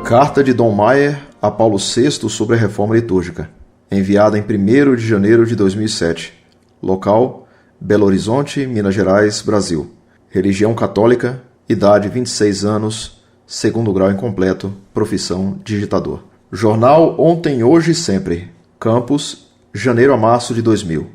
Carta de Dom Maier a Paulo VI sobre a reforma litúrgica, enviada em 1º de janeiro de 2007. Local: Belo Horizonte, Minas Gerais, Brasil. Religião católica, idade 26 anos, segundo grau incompleto, profissão digitador. Jornal Ontem, Hoje e Sempre. Campos, janeiro a março de 2000.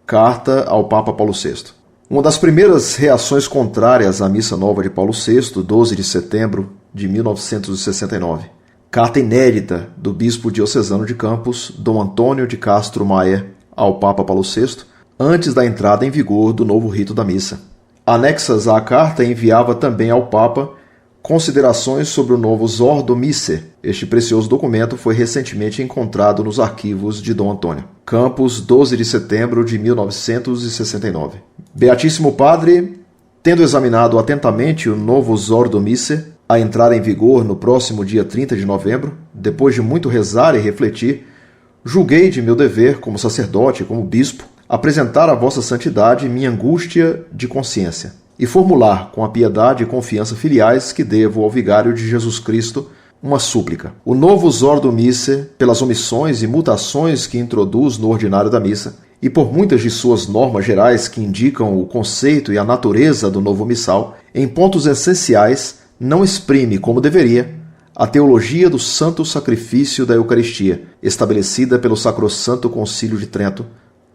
Carta ao Papa Paulo VI. Uma das primeiras reações contrárias à Missa Nova de Paulo VI, 12 de setembro de 1969. Carta inédita do bispo diocesano de Campos, Dom Antônio de Castro Maier, ao Papa Paulo VI, antes da entrada em vigor do novo rito da missa. Anexas à carta enviava também ao Papa considerações sobre o novo Ordo Missae. Este precioso documento foi recentemente encontrado nos arquivos de Dom Antônio. Campos, 12 de setembro de 1969. Beatíssimo Padre, tendo examinado atentamente o novo Ordo Missae, a entrar em vigor no próximo dia 30 de novembro, depois de muito rezar e refletir, julguei de meu dever, como sacerdote e como bispo, apresentar a vossa santidade minha angústia de consciência e formular, com a piedade e confiança filiais que devo ao vigário de Jesus Cristo, uma súplica. O novo Ordo Missae, pelas omissões e mutações que introduz no ordinário da missa, e por muitas de suas normas gerais que indicam o conceito e a natureza do novo missal, em pontos essenciais, não exprime, como deveria, a teologia do santo sacrifício da Eucaristia, estabelecida pelo Sacrossanto Concílio de Trento,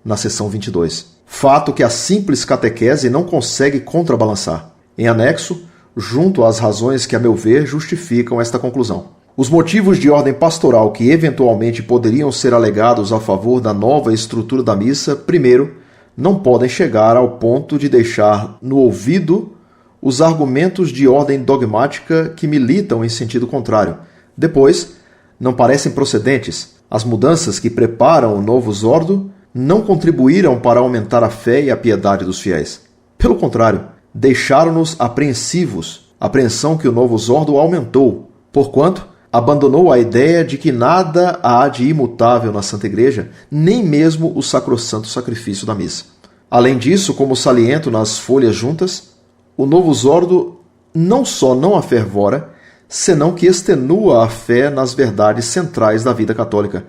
na seção 22. Fato que a simples catequese não consegue contrabalançar. Em anexo, junto às razões que, a meu ver, justificam esta conclusão. Os motivos de ordem pastoral que eventualmente poderiam ser alegados a favor da nova estrutura da missa, primeiro, não podem chegar ao ponto de deixar no ouvido os argumentos de ordem dogmática que militam em sentido contrário. Depois, não parecem procedentes. As mudanças que preparam o novo Ordo não contribuíram para aumentar a fé e a piedade dos fiéis. Pelo contrário, deixaram-nos apreensivos, apreensão que o novo Ordo aumentou, porquanto abandonou a ideia de que nada há de imutável na Santa Igreja, nem mesmo o sacrossanto sacrifício da missa. Além disso, como saliento nas folhas juntas, o novo Ordo não só não afervora, senão que extenua a fé nas verdades centrais da vida católica,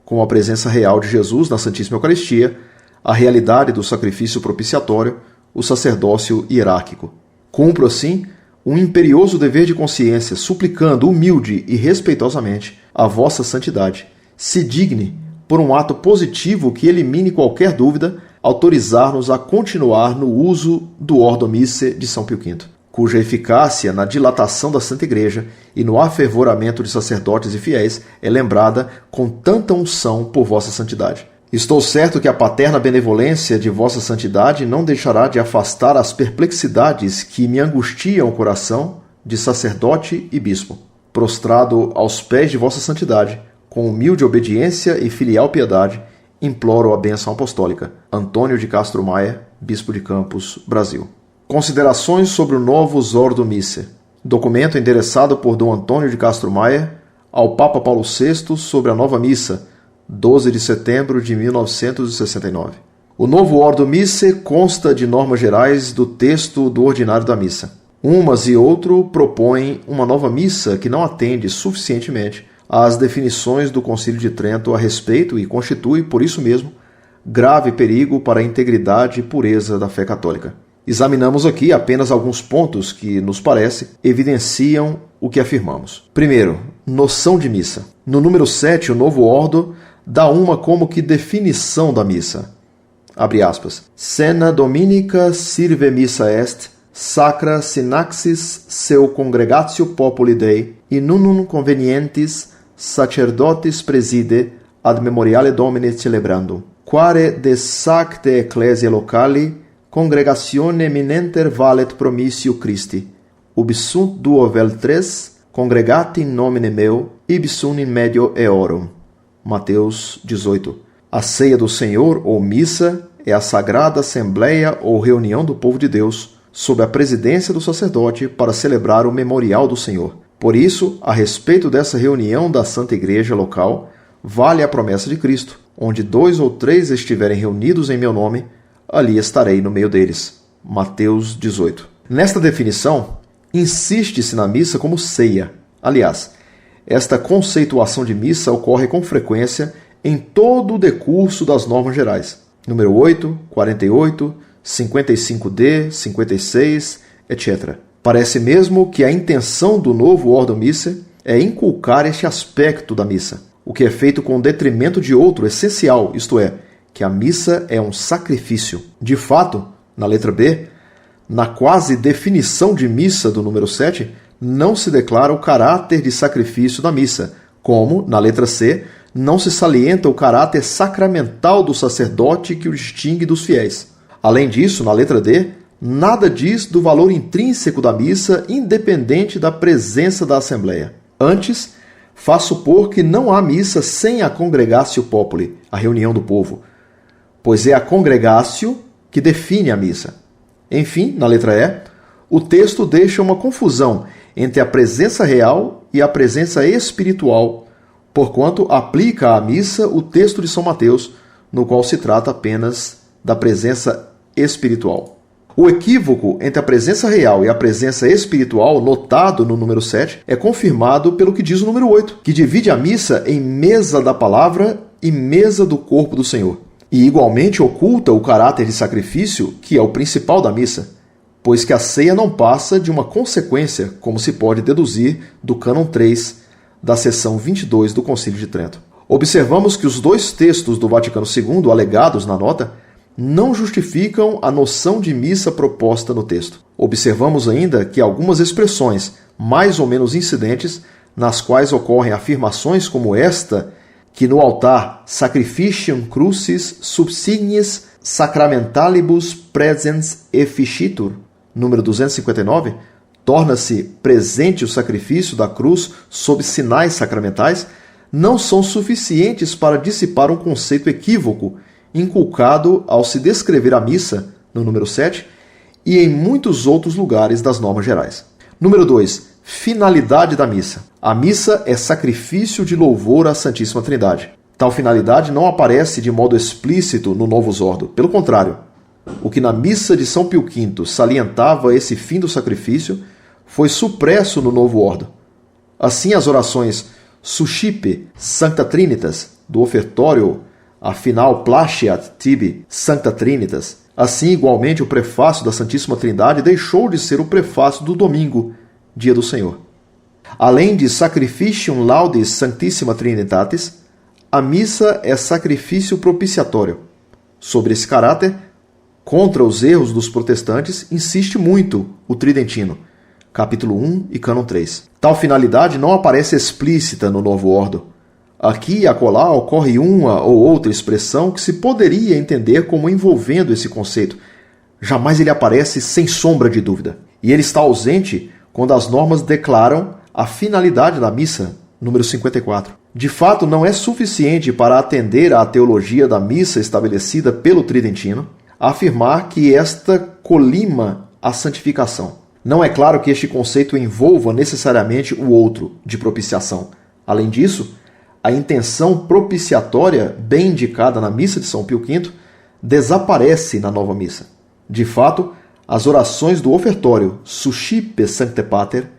como a presença real de Jesus na Santíssima Eucaristia, a realidade do sacrifício propiciatório, o sacerdócio hierárquico. Cumpro, assim, um imperioso dever de consciência, suplicando humilde e respeitosamente a vossa santidade, se digne, por um ato positivo que elimine qualquer dúvida, autorizar-nos a continuar no uso do Ordo Missae de São Pio V, cuja eficácia na dilatação da Santa Igreja e no afervoramento de sacerdotes e fiéis é lembrada com tanta unção por vossa santidade. Estou certo que a paterna benevolência de vossa santidade não deixará de afastar as perplexidades que me angustiam o coração de sacerdote e bispo. Prostrado aos pés de vossa santidade, com humilde obediência e filial piedade, imploro a bênção apostólica. Antônio de Castro Maier, bispo de Campos, Brasil. Considerações sobre o novo Ordo Missae. Documento endereçado por Dom Antônio de Castro Maier ao Papa Paulo VI sobre a nova missa, 12 de setembro de 1969. O novo Ordo Missae consta de normas gerais do texto do ordinário da missa. Umas e outro propõem uma nova missa que não atende suficientemente às definições do Concílio de Trento a respeito e constitui, por isso mesmo, grave perigo para a integridade e pureza da fé católica. Examinamos aqui apenas alguns pontos que, nos parece, evidenciam o que afirmamos. Primeiro, noção de missa. No número 7, o novo Ordo dá uma como que definição da missa. Abre aspas. Cena dominica sirve missa est, sacra synaxis seu congregatio populi Dei, in unum convenientis sacerdotis preside ad memoriale Domini celebrandum. Quare de sacte ecclesia locali congregatione eminenter valet promissio Christi, ubi sunt duo vel tres congregati in nomine meu, ibi sunt in medio eorum. Mateus 18. A ceia do Senhor, ou missa, é a sagrada assembleia ou reunião do povo de Deus, sob a presidência do sacerdote, para celebrar o memorial do Senhor. Por isso, a respeito dessa reunião da Santa Igreja local, vale a promessa de Cristo, onde 2 ou 3 estiverem reunidos em meu nome, ali estarei no meio deles. Mateus 18. Nesta definição, insiste-se na missa como ceia. Aliás, Esta conceituação de missa ocorre com frequência em todo o decurso das normas gerais. Número 8, 48, 55D, 56, etc. Parece mesmo que a intenção do novo Ordo Missae é inculcar este aspecto da missa, o que é feito com detrimento de outro essencial, isto é, que a missa é um sacrifício. De fato, na letra B, na quase definição de missa do número 7, não se declara o caráter de sacrifício da missa, como, na letra C, não se salienta o caráter sacramental do sacerdote que o distingue dos fiéis. Além disso, na letra D, nada diz do valor intrínseco da missa independente da presença da Assembleia. Antes, faz supor que não há missa sem a congregatio populi, a reunião do povo, pois é a congregatio que define a missa. Enfim, na letra E, o texto deixa uma confusão entre a presença real e a presença espiritual, porquanto aplica à missa o texto de São Mateus, no qual se trata apenas da presença espiritual. O equívoco entre a presença real e a presença espiritual, notado no número 7, é confirmado pelo que diz o número 8, que divide a missa em mesa da palavra e mesa do corpo do Senhor. E igualmente oculta o caráter de sacrifício, que é o principal da missa, pois que a ceia não passa de uma consequência, como se pode deduzir do cânon 3 da seção 22 do Concílio de Trento. Observamos que os dois textos do Vaticano II, alegados na nota, não justificam a noção de missa proposta no texto. Observamos ainda que algumas expressões, mais ou menos incidentes, nas quais ocorrem afirmações como esta, que no altar sacrificium crucis subsignis sacramentalibus presens efficitur, número 259, torna-se presente o sacrifício da cruz sob sinais sacramentais, não são suficientes para dissipar um conceito equívoco inculcado ao se descrever a missa, no número 7, e em muitos outros lugares das normas gerais. Número 2. Finalidade da missa. A missa é sacrifício de louvor à Santíssima Trindade. Tal finalidade não aparece de modo explícito no Novus Ordo. Pelo contrário, o que na missa de São Pio V salientava esse fim do sacrifício foi supresso no Novo Ordo. Assim, as orações Suscipe Sancta Trinitas, do ofertório, afinal Placeat Tibi Sancta Trinitas. Assim, igualmente, o prefácio da Santíssima Trindade deixou de ser o prefácio do domingo, dia do Senhor. Além de Sacrificium Laudis Sanctissima Trinitatis, a missa é sacrifício propiciatório. Sobre esse caráter, contra os erros dos protestantes, insiste muito o Tridentino, capítulo 1 e cânon 3. Tal finalidade não aparece explícita no Novo Ordo. Aqui e acolá ocorre uma ou outra expressão que se poderia entender como envolvendo esse conceito. Jamais ele aparece sem sombra de dúvida. E ele está ausente quando as normas declaram a finalidade da missa, número 54. De fato, não é suficiente para atender à teologia da missa estabelecida pelo Tridentino afirmar que esta colima a santificação. Não é claro que este conceito envolva necessariamente o outro, de propiciação. Além disso, a intenção propiciatória, bem indicada na missa de São Pio V, desaparece na nova missa. De fato, as orações do ofertório Suscipe Sancte Pater,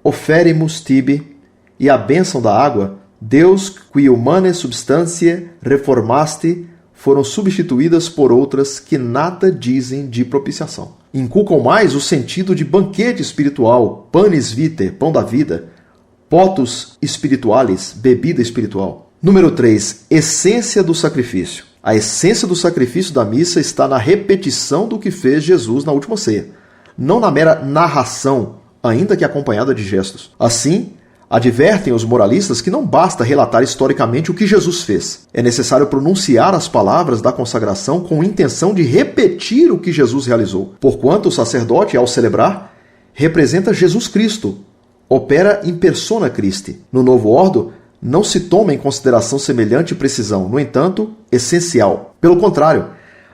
Oferimus Tibi e a bênção da água, Deus qui humane substantiae reformaste, foram substituídas por outras que nada dizem de propiciação. Inculcam mais o sentido de banquete espiritual, panis vitae, pão da vida, potus spiritualis, bebida espiritual. Número 3. Essência do sacrifício. A essência do sacrifício da missa está na repetição do que fez Jesus na última ceia, não na mera narração, ainda que acompanhada de gestos. Assim, advertem os moralistas que não basta relatar historicamente o que Jesus fez. É necessário pronunciar as palavras da consagração com intenção de repetir o que Jesus realizou. Porquanto o sacerdote, ao celebrar, representa Jesus Cristo, opera in persona Christi. No Novo Ordo, não se toma em consideração semelhante precisão, no entanto, essencial. Pelo contrário,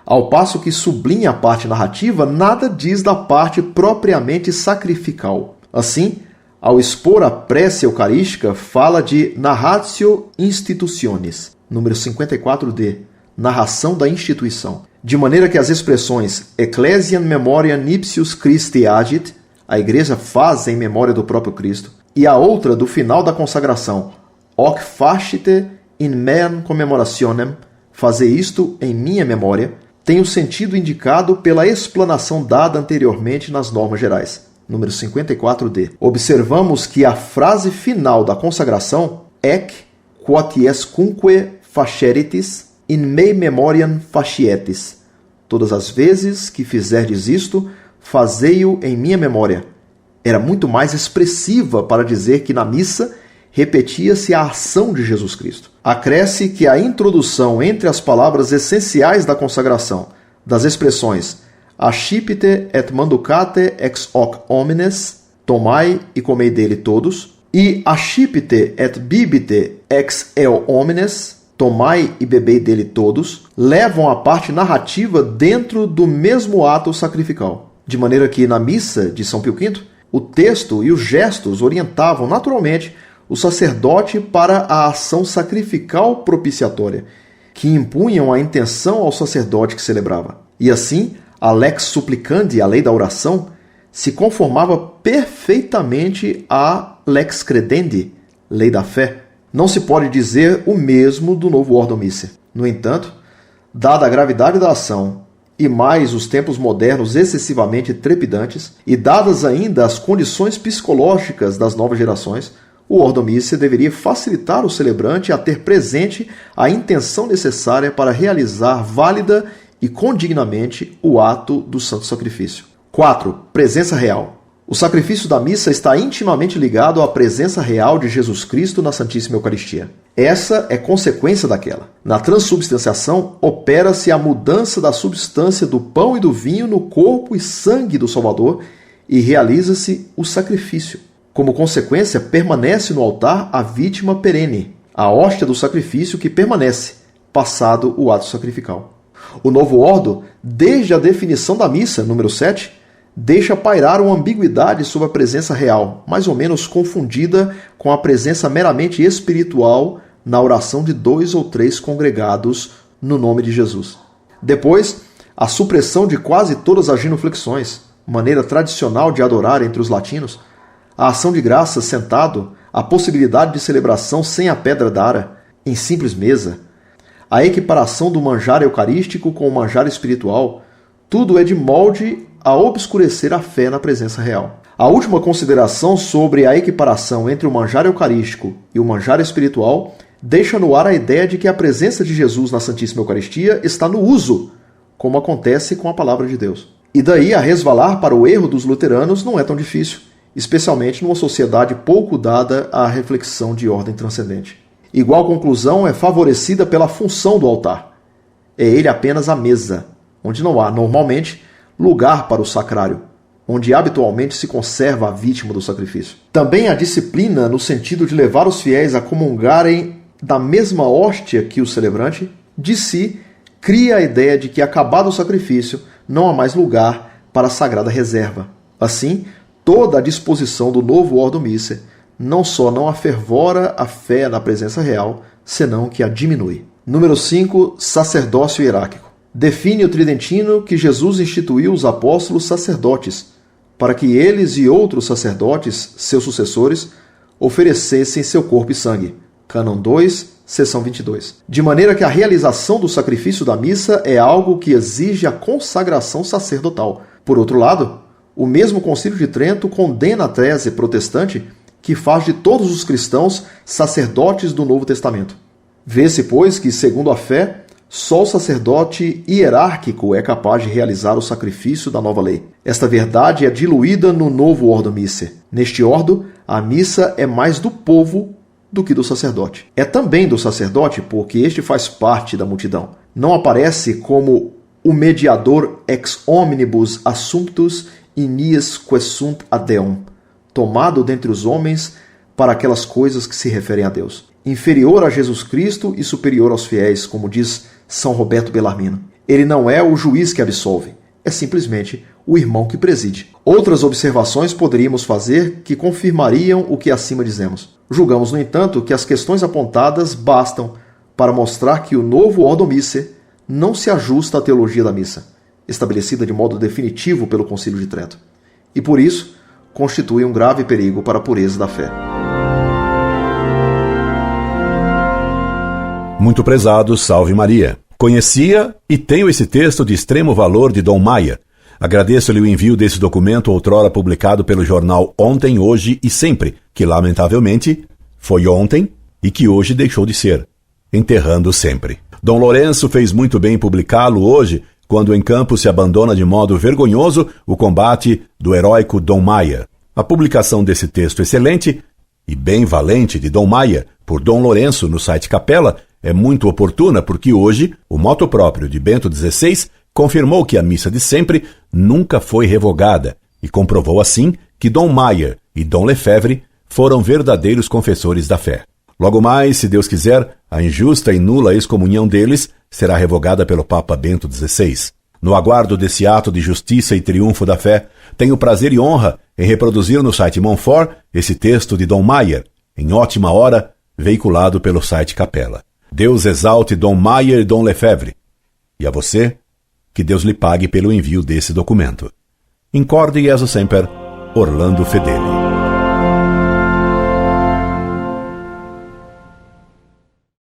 ao passo que sublinha a parte narrativa, nada diz da parte propriamente sacrificial. Assim, ao expor a prece eucarística, fala de narratio institutionis, número 54D, narração da instituição. De maneira que as expressões Ecclesiam memoriam nipsius Christi agit, a igreja faz em memória do próprio Cristo, e a outra do final da consagração, hoc facite in meam commemorationem, fazer isto em minha memória, tem o sentido indicado pela explanação dada anteriormente nas normas gerais. Número 54D. Observamos que a frase final da consagração, ec quotiescunque faceritis, in mei memoriam facietis. Todas as vezes que fizerdes isto, fazei-o em minha memória. Era muito mais expressiva para dizer que na missa repetia-se a ação de Jesus Cristo. Acresce que a introdução entre as palavras essenciais da consagração, das expressões ascipite et manducate ex hoc homines, tomai e comei dele todos, e ascipite et bibite ex eo homines, tomai e bebei dele todos, levam a parte narrativa dentro do mesmo ato sacrificial. De maneira que na missa de São Pio V, o texto e os gestos orientavam naturalmente o sacerdote para a ação sacrificial propiciatória, que impunham a intenção ao sacerdote que celebrava. E assim, a lex supplicandi, a lei da oração, se conformava perfeitamente à lex credendi, lei da fé. Não se pode dizer o mesmo do novo Ordo Missae. No entanto, dada a gravidade da ação e mais os tempos modernos excessivamente trepidantes, e dadas ainda as condições psicológicas das novas gerações, o Ordo Missae deveria facilitar o celebrante a ter presente a intenção necessária para realizar válida e condignamente o ato do santo sacrifício. 4. Presença real. O sacrifício da missa está intimamente ligado à presença real de Jesus Cristo na Santíssima Eucaristia. Essa é consequência daquela. Na transubstanciação, opera-se a mudança da substância do pão e do vinho no corpo e sangue do Salvador e realiza-se o sacrifício. Como consequência, permanece no altar a vítima perene, a hóstia do sacrifício que permanece, passado o ato sacrificial. O novo ordo, desde a definição da missa, número 7, deixa pairar uma ambiguidade sobre a presença real, mais ou menos confundida com a presença meramente espiritual na oração de 2 ou 3 congregados no nome de Jesus. Depois, a supressão de quase todas as genuflexões, maneira tradicional de adorar entre os latinos, a ação de graças sentado, a possibilidade de celebração sem a pedra d'ara, em simples mesa, a equiparação do manjar eucarístico com o manjar espiritual, tudo é de molde a obscurecer a fé na presença real. A última consideração sobre a equiparação entre o manjar eucarístico e o manjar espiritual deixa no ar a ideia de que a presença de Jesus na Santíssima Eucaristia está no uso, como acontece com a Palavra de Deus. E daí a resvalar para o erro dos luteranos não é tão difícil, especialmente numa sociedade pouco dada à reflexão de ordem transcendente. Igual conclusão é favorecida pela função do altar. É ele apenas a mesa, onde não há, normalmente, lugar para o sacrário, onde habitualmente se conserva a vítima do sacrifício. Também a disciplina, no sentido de levar os fiéis a comungarem da mesma hóstia que o celebrante, de si, cria a ideia de que, acabado o sacrifício, não há mais lugar para a sagrada reserva. Assim, toda a disposição do novo Ordo Missae não só não afervora a fé na presença real, senão que a diminui. Número 5. Sacerdócio hierárquico. Define o Tridentino que Jesus instituiu os apóstolos sacerdotes, para que eles e outros sacerdotes, seus sucessores, oferecessem seu corpo e sangue. Cânon 2, seção 22. De maneira que a realização do sacrifício da missa é algo que exige a consagração sacerdotal. Por outro lado, o mesmo Concílio de Trento condena a tese protestante que faz de todos os cristãos sacerdotes do Novo Testamento. Vê-se, pois, que, segundo a fé, só o sacerdote hierárquico é capaz de realizar o sacrifício da nova lei. Esta verdade é diluída no novo Ordo Missae. Neste ordo, a missa é mais do povo do que do sacerdote. É também do sacerdote porque este faz parte da multidão. Não aparece como o mediador ex omnibus assumptus inies quesunt ad Deum, tomado dentre os homens para aquelas coisas que se referem a Deus. Inferior a Jesus Cristo e superior aos fiéis, como diz São Roberto Bellarmino. Ele não é o juiz que absolve, é simplesmente o irmão que preside. Outras observações poderíamos fazer que confirmariam o que acima dizemos. Julgamos, no entanto, que as questões apontadas bastam para mostrar que o novo Ordo Missae não se ajusta à teologia da missa, estabelecida de modo definitivo pelo Concílio de Trento. E por isso, constitui um grave perigo para a pureza da fé. Muito prezado, salve Maria. Conhecia e tenho esse texto de extremo valor de Dom Maia. Agradeço-lhe o envio desse documento outrora publicado pelo jornal Ontem, Hoje e Sempre, que lamentavelmente foi ontem e que hoje deixou de ser, enterrando sempre. Dom Lourenço fez muito bem em publicá-lo hoje, quando em campo se abandona de modo vergonhoso o combate do heróico Dom Maia. A publicação desse texto excelente e bem valente de Dom Maia por Dom Lourenço no site Capela é muito oportuna porque hoje o motu próprio de Bento XVI confirmou que a missa de sempre nunca foi revogada e comprovou assim que Dom Maia e Dom Lefebvre foram verdadeiros confessores da fé. Logo mais, se Deus quiser, a injusta e nula excomunhão deles será revogada pelo Papa Bento XVI. No aguardo desse ato de justiça e triunfo da fé, tenho prazer e honra em reproduzir no site Montfort esse texto de Dom Maia, em ótima hora, veiculado pelo site Capela. Deus exalte Dom Maia e Dom Lefebvre. E a você, que Deus lhe pague pelo envio desse documento. Incorde Jesus Semper, Orlando Fedeli.